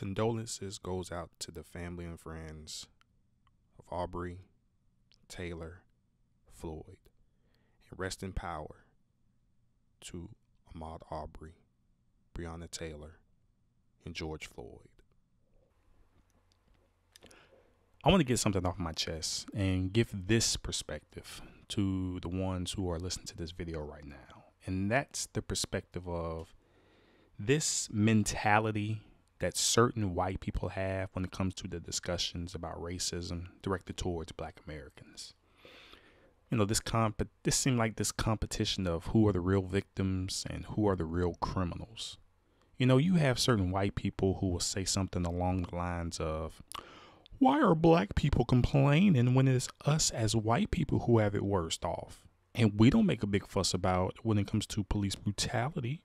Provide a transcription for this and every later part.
Condolences goes out to the family and friends of Aubrey, Taylor, Floyd, and rest in power to Ahmaud Aubrey, Breonna Taylor, and George Floyd. I want to get something off my chest and give this perspective to the ones who are listening to this video right now. And that's the perspective of this mentality that certain white people have when it comes to the discussions about racism directed towards Black Americans. You know, this seemed like this competition of who are the real victims and who are the real criminals. You know, you have certain white people who will say something along the lines of, why are Black people complaining when it's us as white people who have it worst off? And we don't make a big fuss about when it comes to police brutality.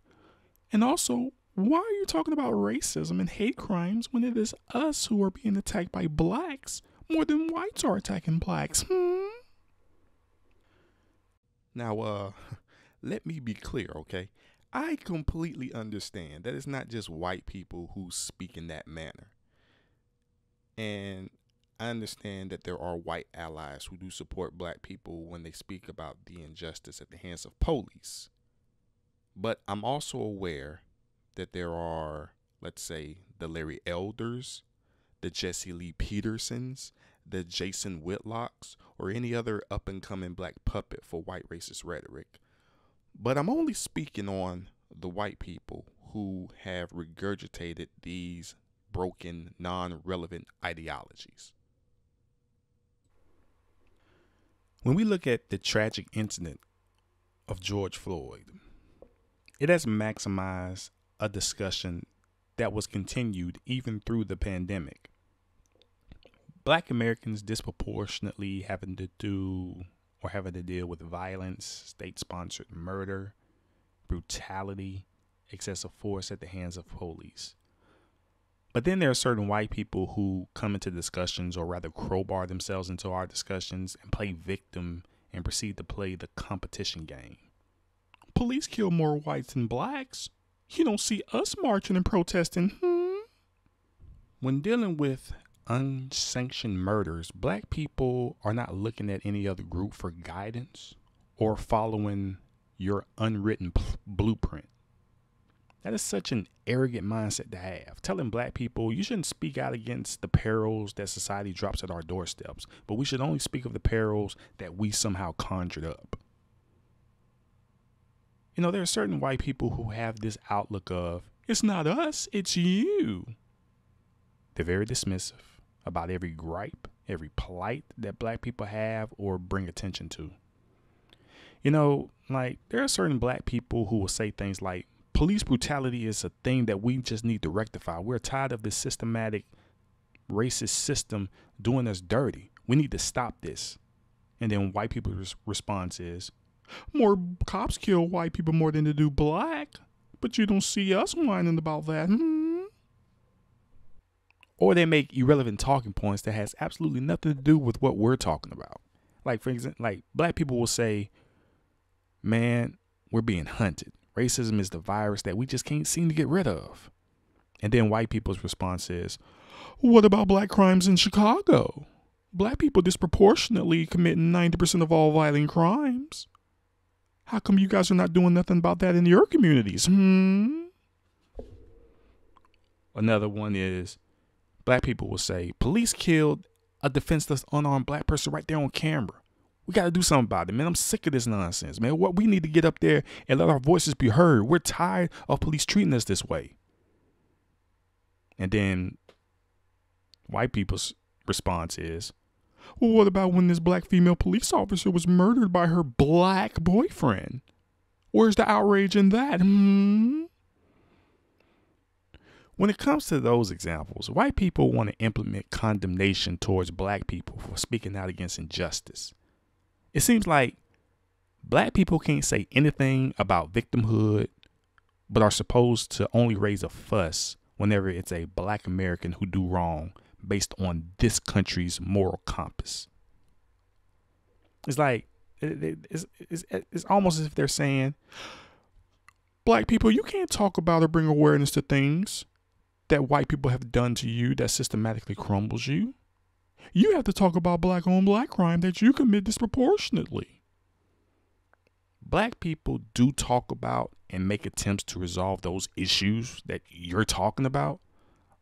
And also, why are you talking about racism and hate crimes when it is us who are being attacked by Blacks more than whites are attacking Blacks? Now, let me be clear, okay? I completely understand that it's not just white people who speak in that manner. And I understand that there are white allies who do support Black people when they speak about the injustice at the hands of police. But I'm also aware that there are, let's say, the Larry Elders, the Jesse Lee Petersons, the Jason Whitlocks, or any other up-and-coming Black puppet for white racist rhetoric. But I'm only speaking on the white people who have regurgitated these broken, non-relevant ideologies. When we look at the tragic incident of George Floyd, it has maximized a discussion that was continued even through the pandemic. Black Americans disproportionately having to deal with violence, state-sponsored murder, brutality, excessive force at the hands of police. But then there are certain white people who come into discussions, or rather crowbar themselves into our discussions and play victim and proceed to play the competition game. Police kill more whites than Blacks. You don't see us marching and protesting. When dealing with unsanctioned murders, Black people are not looking at any other group for guidance or following your unwritten blueprint. That is such an arrogant mindset to have. Telling Black people you shouldn't speak out against the perils that society drops at our doorsteps, but we should only speak of the perils that we somehow conjured up. You know, there are certain white people who have this outlook of, it's not us, it's you. They're very dismissive about every gripe, every plight that Black people have or bring attention to. You know, like, there are certain Black people who will say things like, police brutality is a thing that we just need to rectify. We're tired of this systematic racist system doing us dirty. We need to stop this. And then white people's response is, more cops kill white people more than they do Black, but you don't see us whining about that. Or they make irrelevant talking points that has absolutely nothing to do with what we're talking about. Like, for example, like Black people will say, man, we're being hunted. Racism is the virus that we just can't seem to get rid of. And then white people's response is, what about Black crimes in Chicago? Black people disproportionately commit 90% of all violent crimes. How come you guys are not doing nothing about that in your communities? Another one is, Black people will say, police killed a defenseless unarmed Black person right there on camera. We got to do something about it, man. I'm sick of this nonsense, man. We need to get up there and let our voices be heard. We're tired of police treating us this way. And then white people's response is, well, what about when this Black female police officer was murdered by her Black boyfriend? Where's the outrage in that? When it comes to those examples, white people want to implement condemnation towards Black people for speaking out against injustice. It seems like Black people can't say anything about victimhood, but are supposed to only raise a fuss whenever it's a Black American who do wrong based on this country's moral compass. It's like, it's almost as if they're saying, Black people, you can't talk about or bring awareness to things that white people have done to you that systematically crumbles you. You have to talk about black on black crime that you commit disproportionately. Black people do talk about and make attempts to resolve those issues that you're talking about.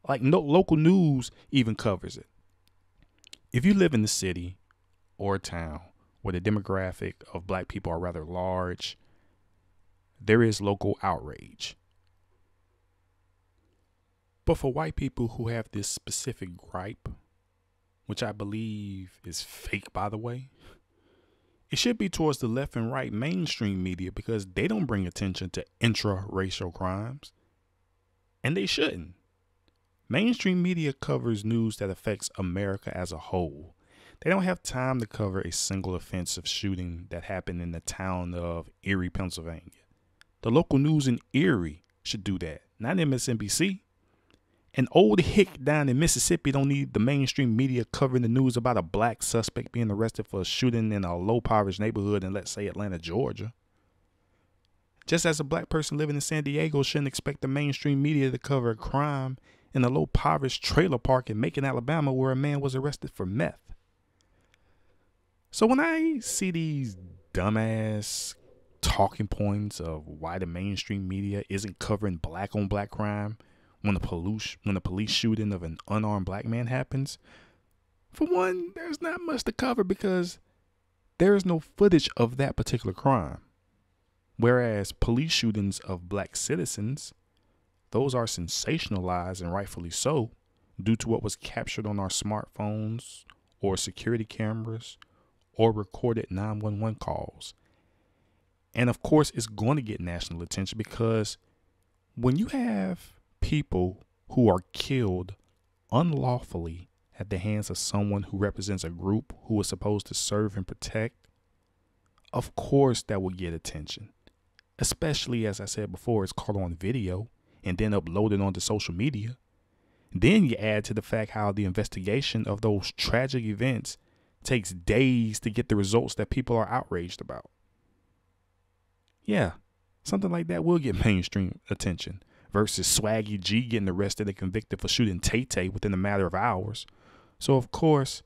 Like no local news even covers it. If you live in the city or a town where the demographic of black people are rather large, there is local outrage. But for white people who have this specific gripe, which I believe is fake, by the way, it should be towards the left and right mainstream media because they don't bring attention to intra-racial crimes. And they shouldn't. Mainstream media covers news that affects America as a whole. They don't have time to cover a single offensive shooting that happened in the town of Erie, Pennsylvania. The local news in Erie should do that, not MSNBC. An old hick down in Mississippi don't need the mainstream media covering the news about a black suspect being arrested for a shooting in a low-poverty neighborhood in, let's say, Atlanta, Georgia. Just as a black person living in San Diego shouldn't expect the mainstream media to cover a crime in a low-poverty trailer park in Macon, Alabama, where a man was arrested for meth. So when I see these dumbass talking points of why the mainstream media isn't covering black on black crime when the police shooting of an unarmed black man happens, for one, there's not much to cover because there is no footage of that particular crime. Whereas police shootings of black citizens, those are sensationalized, and rightfully so, due to what was captured on our smartphones or security cameras or recorded 911 calls. And of course, it's going to get national attention because when you have people who are killed unlawfully at the hands of someone who represents a group who is supposed to serve and protect, of course that will get attention. Especially, as I said before, it's caught on video and then uploaded onto social media. Then you add to the fact how the investigation of those tragic events takes days to get the results that people are outraged about. Yeah, something like that will get mainstream attention versus Swaggy G getting arrested and convicted for shooting Tay-Tay within a matter of hours. So, of course,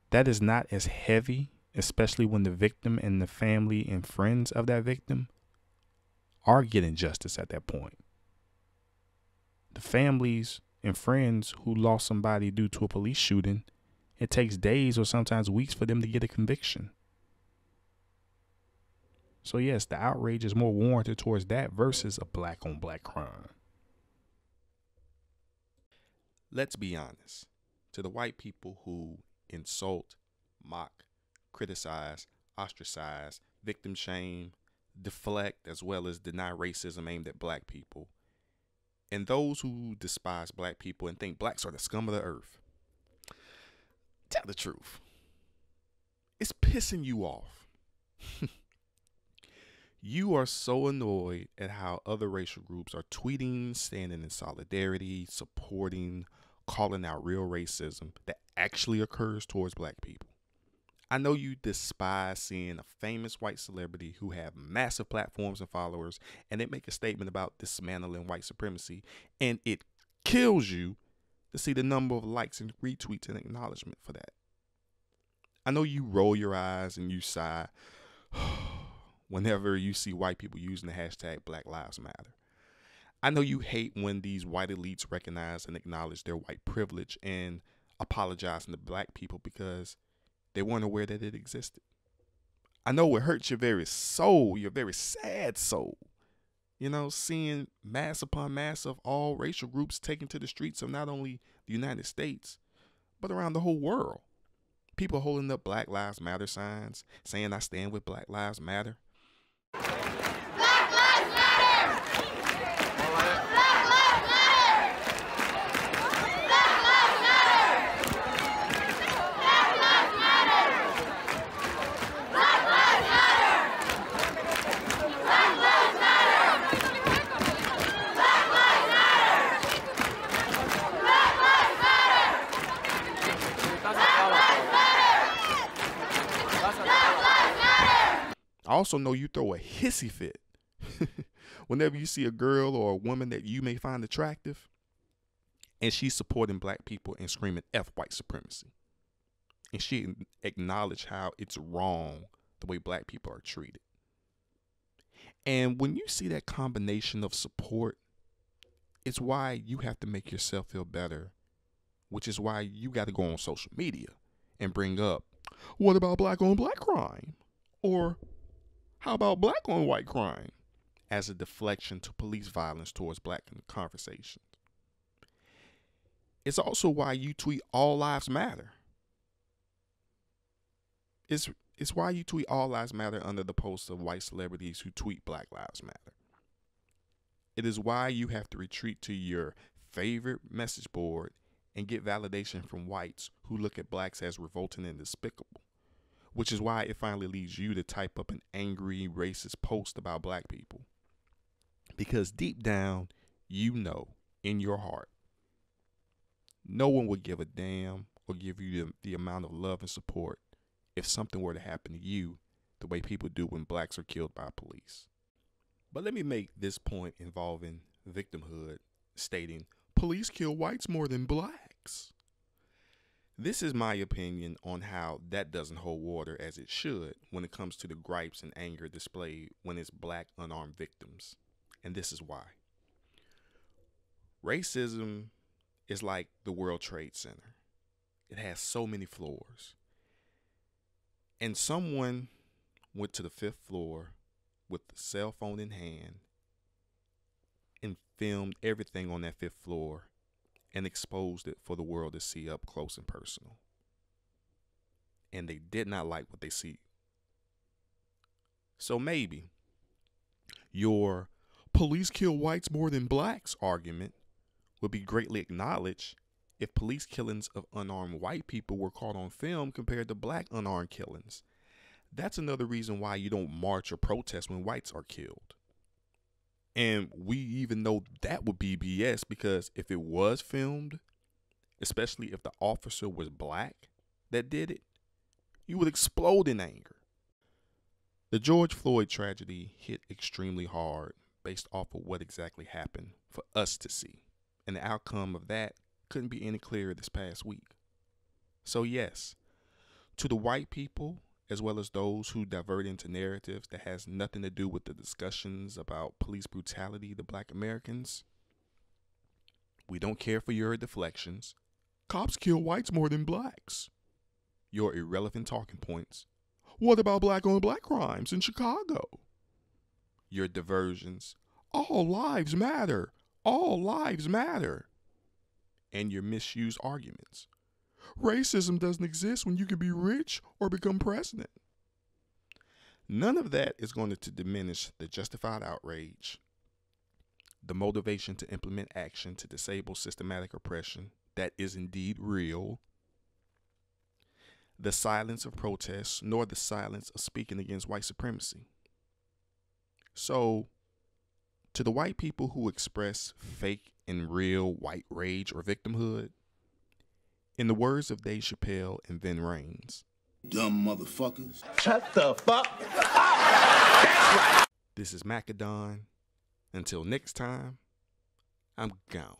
that is not as heavy, especially when the victim and the family and friends of that victim are getting justice at that point. The families and friends who lost somebody due to a police shooting, it takes days or sometimes weeks for them to get a conviction. So yes, the outrage is more warranted towards that versus a black on black crime. Let's be honest. To the white people who insult, mock, criticize, ostracize, victim shame, deflect, as well as deny racism aimed at black people, and those who despise black people and think blacks are the scum of the earth, tell the truth. It's pissing you off. You are so annoyed at how other racial groups are tweeting, standing in solidarity, supporting, calling out real racism that actually occurs towards black people. I know you despise seeing a famous white celebrity who have massive platforms and followers and they make a statement about dismantling white supremacy, and it kills you to see the number of likes and retweets and acknowledgement for that. I know you roll your eyes and you sigh whenever you see white people using the hashtag Black Lives Matter. I know you hate when these white elites recognize and acknowledge their white privilege and apologizing to black people because they weren't aware that it existed. I know it hurts your very soul, your very sad soul, seeing mass upon mass of all racial groups taken to the streets of not only the United States, but around the whole world. People holding up Black Lives Matter signs, saying I stand with Black Lives Matter. Black Lives Matter! Black Lives Matter! Black Lives Matter! Black Lives Matter! Black Lives Matter! Black Lives Matter! Black Lives Matter! Black Lives Matter! Black Lives Matter! I also know you throw a hissy fit Whenever you see a girl or a woman that you may find attractive, and she's supporting black people and screaming F white supremacy, and she acknowledge how it's wrong the way black people are treated. And when you see that combination of support, it's why you have to make yourself feel better, which is why you got to go on social media and bring up, what about black on black crime? Or how about black on white crime? As a deflection to police violence towards black conversations. It's also why you tweet all lives matter. It's why you tweet all lives matter under the post of white celebrities who tweet Black Lives Matter. It is why you have to retreat to your favorite message board and get validation from whites who look at blacks as revolting and despicable, which is why it finally leads you to type up an angry, racist post about black people. Because deep down, you know in your heart, no one would give a damn or give you the amount of love and support if something were to happen to you the way people do when blacks are killed by police. But let me make this point involving victimhood, stating, police kill whites more than blacks. This is my opinion on how that doesn't hold water as it should when it comes to the gripes and anger displayed when it's black unarmed victims. And this is why. Racism is like the World Trade Center. It has so many floors. And someone went to the 5th floor with the cell phone in hand and filmed everything on that 5th floor and exposed it for the world to see up close and personal. And they did not like what they see. So maybe your police kill whites more than blacks argument would be greatly acknowledged if police killings of unarmed white people were caught on film compared to black unarmed killings. That's another reason why you don't march or protest when whites are killed. And we even know that would be BS, because if it was filmed, especially if the officer was black that did it, you would explode in anger. The George Floyd tragedy hit extremely hard based off of what exactly happened for us to see. And the outcome of that couldn't be any clearer this past week. So yes, to the white people, as well as those who divert into narratives that has nothing to do with the discussions about police brutality to black Americans, we don't care for your deflections. Cops kill whites more than blacks. Your irrelevant talking points. What about black on black crimes in Chicago? Your diversions. All lives matter. All lives matter. And your misuse arguments. Racism doesn't exist when you can be rich or become president. None of that is going to diminish the justified outrage, the motivation to implement action to disable systematic oppression that is indeed real, the silence of protests, nor the silence of speaking against white supremacy. So, to the white people who express fake and real white rage or victimhood, in the words of Dave Chappelle and Vin Raines, dumb motherfuckers. Shut the fuck up. That's right. This is Macadon. Until next time, I'm gone.